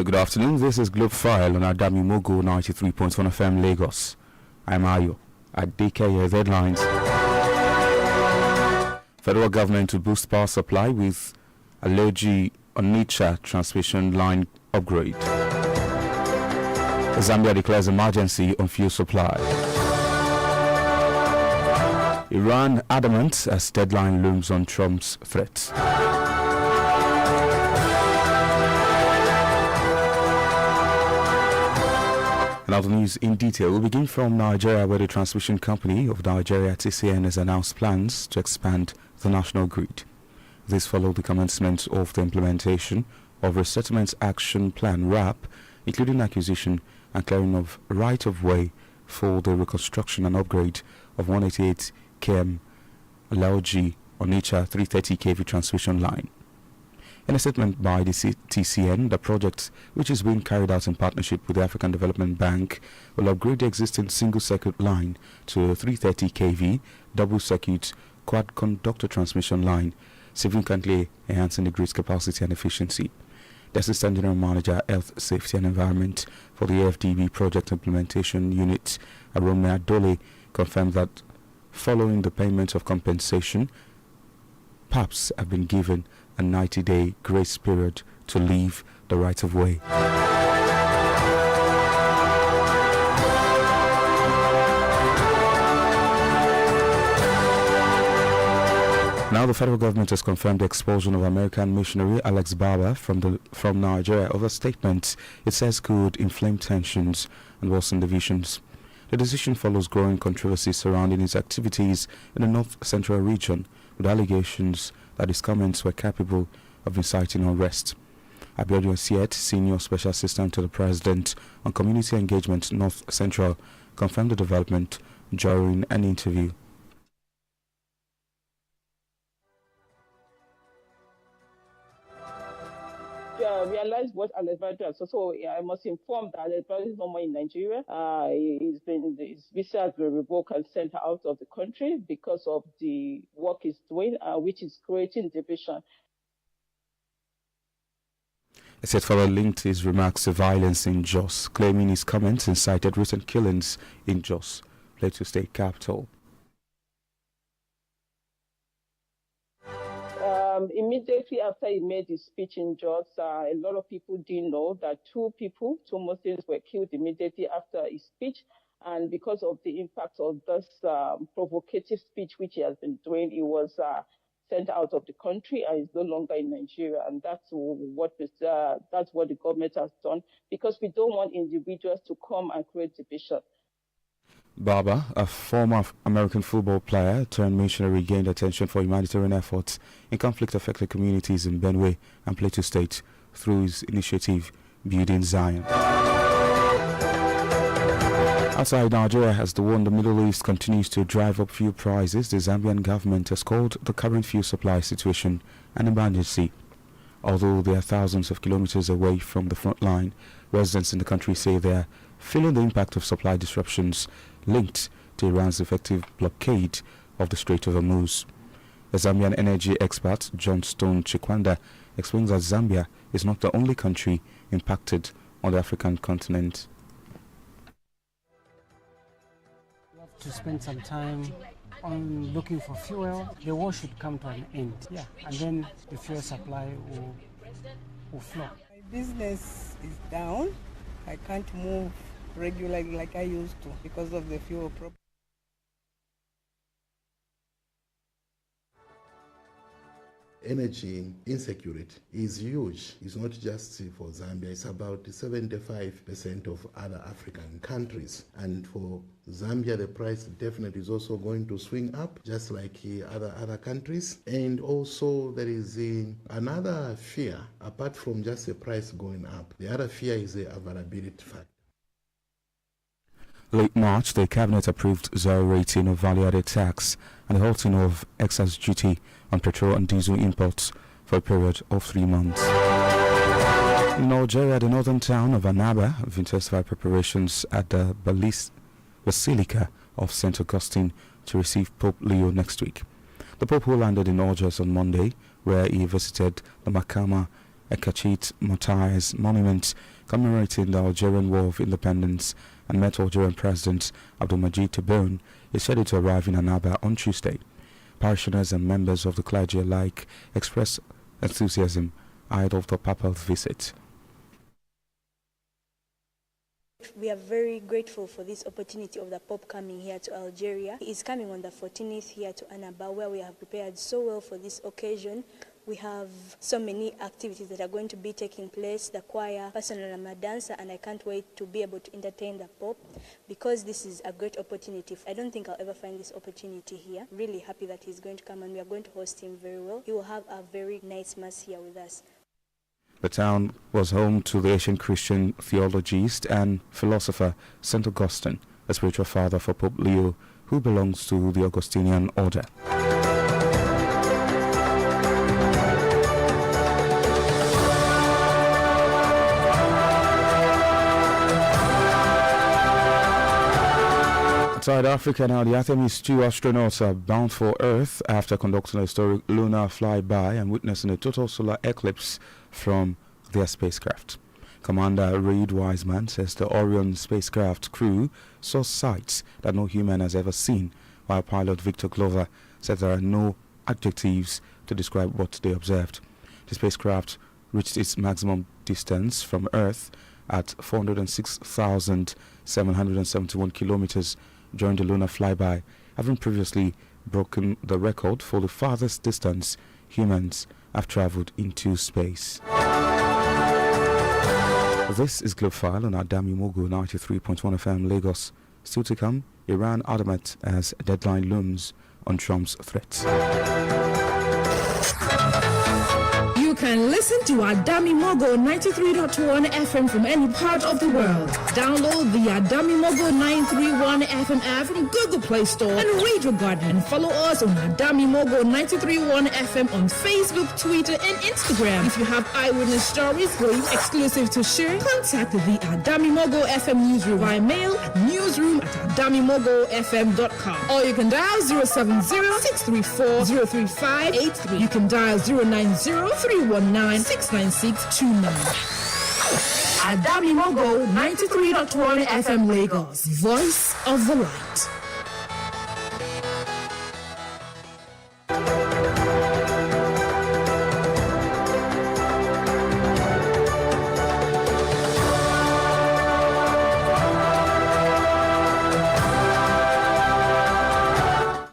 Good afternoon. This is Globe File on Adami Mogo 93.1 FM Lagos. I'm Ayo Adekeye. Headlines. Federal government to boost power supply with Ayo Adekeye transmission line upgrade. Zambia declares emergency on fuel supply. Iran adamant as deadline looms on Trump's threat. Now the news in detail. We'll begin from Nigeria, where the transmission company of Nigeria, TCN, has announced plans to expand the national grid. This followed the commencement of the implementation of a Resettlement Action Plan (RAP), including acquisition and clearing of right-of-way for the reconstruction and upgrade of 188 km Ayo Adekeye 330 kV transmission line. In a statement by the TCN, the project, which is being carried out in partnership with the African Development Bank, will upgrade the existing single-circuit line to a 330 kV double-circuit quad-conductor transmission line, significantly enhancing the grid's capacity and efficiency. The Assistant General Manager, Health, Safety and Environment for the AFDB Project Implementation Unit, Arome Adole, confirmed that following the payment of compensation, PAPs have been given a 90-day grace period to leave the right-of-way. Now the federal government has confirmed the expulsion of American missionary Alex Barber from Nigeria over statements it says could inflame tensions and worsen divisions. The decision follows growing controversy surrounding his activities in the North Central region, with allegations that his comments were capable of inciting unrest. Abiodun Siet, Senior Special Assistant to the President on Community Engagement North Central, confirmed the development during an interview. Realized what Alex Barber does. So I must inform that Alex Barber is no more in Nigeria. His visa has been revoked and sent out of the country because of the work he's doing, which is creating division. It said further linked his remarks to violence in Jos, claiming his comments incited recent killings in Jos, Plateau State capital. Immediately after he made his speech in Jos, a lot of people didn't know that two Muslims were killed immediately after his speech. And because of the impact of this provocative speech which he has been doing, he was sent out of the country and is no longer in Nigeria. And that's what the government has done, because we don't want individuals to come and create division. Barber, a former American football player turned missionary, gained attention for humanitarian efforts in conflict-affected communities in Benue and Plateau State through his initiative, Building Zion. Outside Nigeria, as the war in the Middle East continues to drive up fuel prices, the Zambian government has called the current fuel supply situation an emergency. Although they are thousands of kilometers away from the front line, residents in the country say they are feeling the impact of supply disruptions linked to Iran's effective blockade of the Strait of Hormuz. The Zambian energy expert John Stone Chikwanda explains that Zambia is not the only country impacted on the African continent. We have to spend some time on looking for fuel. The war should come to an end, and then the fuel supply will flow. My business is down. I can't move regularly like I used to because of the fuel problem. Energy insecurity is huge. It's not just for Zambia, it's about 75% of other African countries. And for Zambia, the price definitely is also going to swing up, just like other countries. And also there is another fear, apart from just the price going up. The other fear is the availability factor. Late March, the Cabinet approved zero rating of value-added tax and the halting of excise duty on petrol and diesel imports for a period of 3 months. In Nigeria, the northern town of Anaba have intensified preparations at the Basilica of St. Augustine to receive Pope Leo next week. The Pope, who landed in Algiers on Monday, where he visited the Makama Ekachit Matthias Monument commemorating the Algerian War of Independence and met Algerian President Abdelmajid Tebboune is scheduled to arrive in Annaba on Tuesday. Parishioners and members of the clergy alike expressed enthusiasm ahead of the papal visit. We are very grateful for this opportunity of the Pope coming here to Algeria. He is coming on the 14th here to Annaba, where we have prepared so well for this occasion. We have so many activities that are going to be taking place, the choir, personal, I'm a dancer, and I can't wait to be able to entertain the Pope because this is a great opportunity. I don't think I'll ever find this opportunity here. Really happy that he's going to come and we are going to host him very well. He will have a very nice mass here with us. The town was home to the ancient Christian theologist and philosopher St. Augustine, a spiritual father for Pope Leo, who belongs to the Augustinian order. Outside Africa now, the Artemis 2 astronauts are bound for Earth after conducting a historic lunar flyby and witnessing a total solar eclipse from their spacecraft. Commander Reid Wiseman says the Orion spacecraft crew saw sights that no human has ever seen, while pilot Victor Glover said there are no adjectives to describe what they observed. The spacecraft reached its maximum distance from Earth at 406,771 kilometers during the lunar flyby, having previously broken the record for the farthest distance humans have traveled into space. This is Globe File on Adami Mogo 93.1 FM Lagos. Still to come, Iran adamant as deadline looms on Trump's threats. You can listen to Adami Mogo 93.1 FM from any part of the world. Download the Adami Mogo 931 FM app from Google Play Store and Radio Garden. And follow us on Adami Mogo 93.1 FM on Facebook, Twitter, and Instagram. If you have eyewitness stories or exclusive to share, contact the Adami Mogo FM newsroom via mail at newsroom@adamimogofm.com. Or you can dial 070-634-03583. You can dial 090-319-69629. Adami Mogo 93.1 FM Lagos, voice of the light.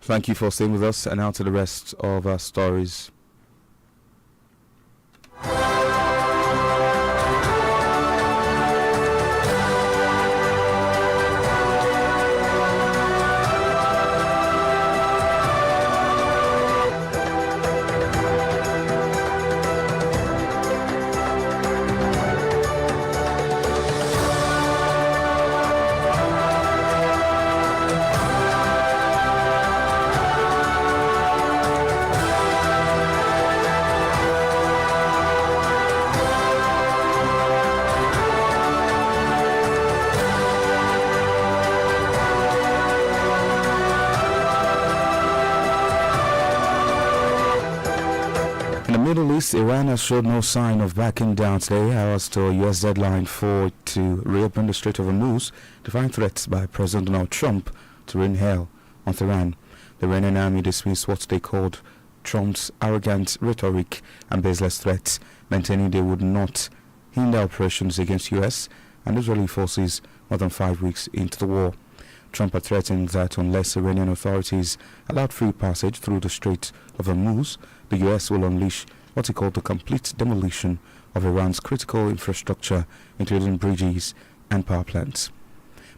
Thank you for staying with us, and now to the rest of our stories. Middle East, Iran has showed no sign of backing down today, hours to a U.S. deadline for it to reopen the Strait of Hormuz, defying threats by President Donald Trump to rain hell on Tehran. The Iranian army dismissed what they called Trump's arrogant rhetoric and baseless threats, maintaining they would not hinder operations against U.S. and Israeli forces more than 5 weeks into the war. Trump had threatened that unless Iranian authorities allowed free passage through the Strait of Hormuz, the U.S. will unleash what he called the complete demolition of Iran's critical infrastructure, including bridges and power plants.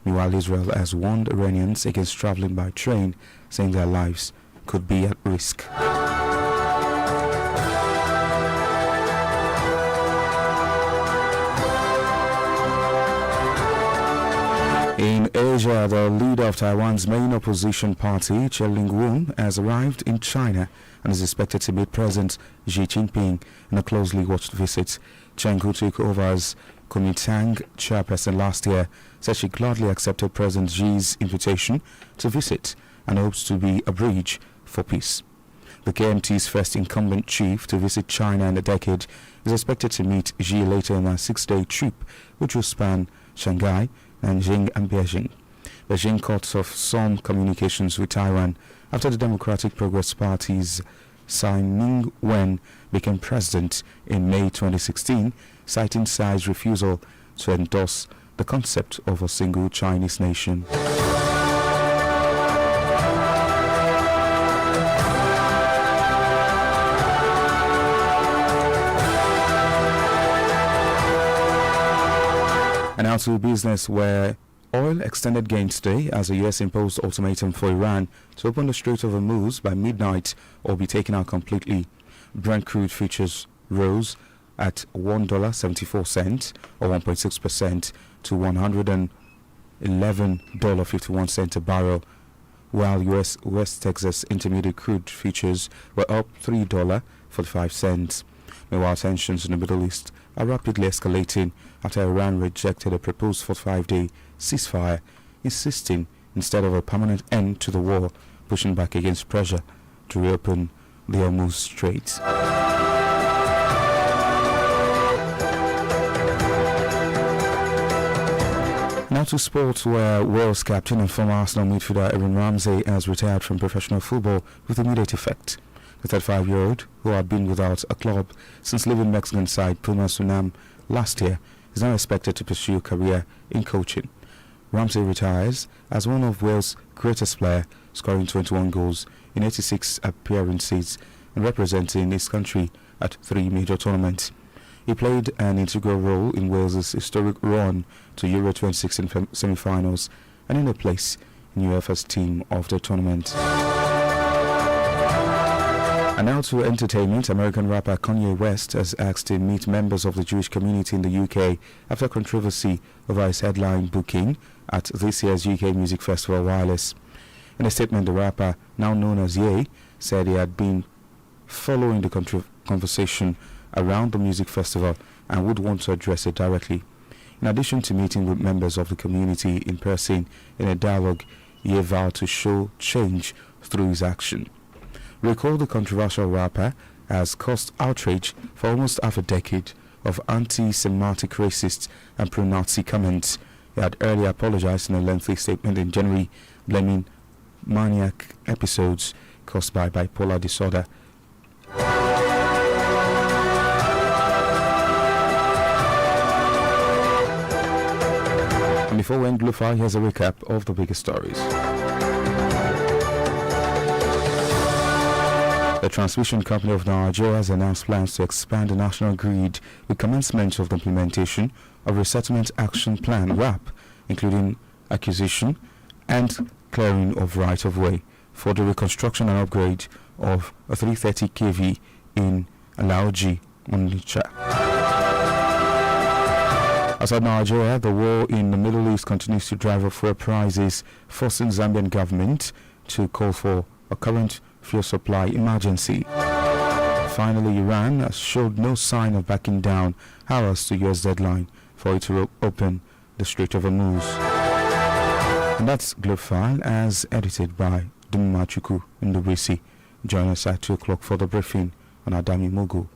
Meanwhile, Israel has warned Iranians against traveling by train, saying their lives could be at risk. In Asia, the leader of Taiwan's main opposition party, Chen Ling-won, has arrived in China and is expected to meet President Xi Jinping in a closely watched visit. Chen, who took over as Kuomintang chairperson last year, said she gladly accepted President Xi's invitation to visit and hopes to be a bridge for peace. The KMT's first incumbent chief to visit China in a decade is expected to meet Xi later on a 6-day trip, which will span Shanghai, Nanjing and Beijing. Beijing cut off some communications with Taiwan after the Democratic Progress Party's Tsai Ing-wen became president in May 2016, citing Tsai's refusal to endorse the concept of a single Chinese nation. And now to business, where oil extended gains today as the U.S. imposed ultimatum for Iran to open the Strait of Hormuz by midnight or be taken out completely. Brent crude futures rose at $1.74 or 1.6% to $111.51 a barrel, while U.S. West Texas Intermediate crude futures were up $3.45. Meanwhile, tensions in the Middle East are rapidly escalating after Iran rejected a proposed 45-day ceasefire, insisting instead of a permanent end to the war, pushing back against pressure to reopen the Hormuz Strait. Now to sports, where Wales captain and former Arsenal midfielder Aaron Ramsey has retired from professional football with immediate effect. The 35-year-old, who had been without a club since leaving Mexican side Puma Sunam last year, is now expected to pursue a career in coaching. Ramsey retires as one of Wales' greatest players, scoring 21 goals in 86 appearances and representing his country at 3 major tournaments. He played an integral role in Wales' historic run to Euro 2016 semi-finals and in a place in UEFA's team of the tournament. And now to entertainment. American rapper Kanye West has asked to meet members of the Jewish community in the UK after controversy over his headline booking at this year's UK Music Festival Wireless. In a statement, the rapper, now known as Ye, said he had been following the conversation around the music festival and would want to address it directly. In addition to meeting with members of the community in person in a dialogue, Ye vowed to show change through his action. Recall, the controversial rapper has caused outrage for almost half a decade of anti-Semitic, racist and pro-Nazi comments. He had earlier apologized in a lengthy statement in January, blaming maniac episodes caused by bipolar disorder. And before we end Glue File, here's a recap of the biggest stories. The Transmission Company of Nigeria has announced plans to expand the national grid with commencement of the implementation of a Resettlement Action Plan (RAP), including acquisition and clearing of right-of-way for the reconstruction and upgrade of a 330 kV in Alaoji, Onitsha. Outside Nigeria, the war in the Middle East continues to drive up fuel prices, forcing Zambian government to call for a current fuel supply emergency. Finally, Iran has showed no sign of backing down hours to US deadline for it to open the Strait of Hormuz. And that's Globe File, as edited by Dumachuku Ndubisi. Join us at 2 o'clock for the briefing on Adami Mogo.